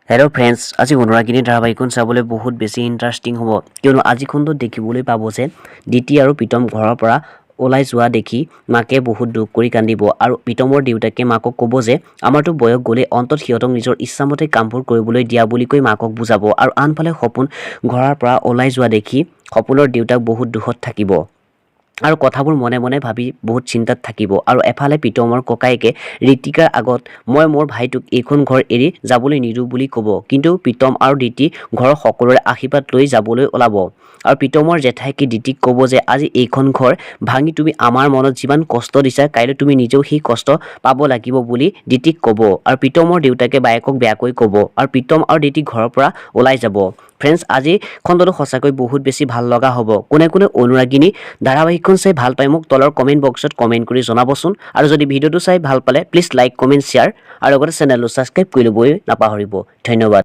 Hello' friends, আজি অনুৰাগিনী ধাৰাবাহিকখন চাবলৈ বহুত বেছি ইণ্টাৰেষ্টিং হ'ব, কিয়নো আজি খণ্ডত দেখিবলৈ পাব যে দিতি আৰু প্ৰীতম ঘৰৰ পৰা ওলাই যোৱা দেখি মাকে বহুত দুখ কৰি কান্দিব আৰু প্ৰীতমৰ দেউতাকে মাকক ক'ব যে আমাৰতো বয়স গ'লে অন্তত সিহঁতক নিজৰ ইচ্ছামতে কামবোৰ কৰিবলৈ দিয়া বুলি কৈ মাকক বুজাব। আৰু আনফালে সপোন ঘৰৰ পৰা ওলাই যোৱা দেখি সপোনৰ দেউতাক বহুত দুখত থাকিব আৰু কথাবোৰ মনে মনে ভাবি বহুত চিন্তাত থাকিব। আৰু এফালে প্ৰীতমৰ ককায়েকে ঋতিকাৰ আগত মই মোৰ ভাইটোক এইখন ঘৰ এৰি যাবলৈ নিদিওঁ বুলি ক'ব, কিন্তু প্ৰীতম আৰু দিতি ঘৰৰ সকলোৰে আশীৰ্বাদ লৈ যাবলৈ ওলাব। আৰু প্ৰীতমৰ জেঠাইকে দিতিক ক'ব যে আজি এইখন ঘৰ ভাঙি তুমি আমাৰ মনত যিমান কষ্ট দিছা, কাইলৈ তুমি নিজেও সেই কষ্ট পাব লাগিব বুলি দিতিক ক'ব। আৰু প্ৰীতমৰ দেউতাকে বায়েকক বেয়াকৈ ক'ব আৰু প্ৰীতম আৰু দিতি ঘৰৰ পৰা ওলাই যাব। ফ্ৰেণ্ডছ, আজি খণ্ডটো সঁচাকৈ বহুত বেছি ভাল লগা হ'ব। কোনে কোনে অনুৰাগিনী ধাৰাবাহিকখন চাই ভাল পায় মোক তলৰ কমেণ্ট বক্সত কমেণ্ট কৰি জনাবচোন। আৰু যদি ভিডিঅ'টো চাই ভাল পালে প্লিজ লাইক, কমেণ্ট, শ্বেয়াৰ আৰু লগতে চেনেলটো ছাবস্ক্ৰাইব কৰি ল'বলৈ নাপাহৰিব। ধন্যবাদ।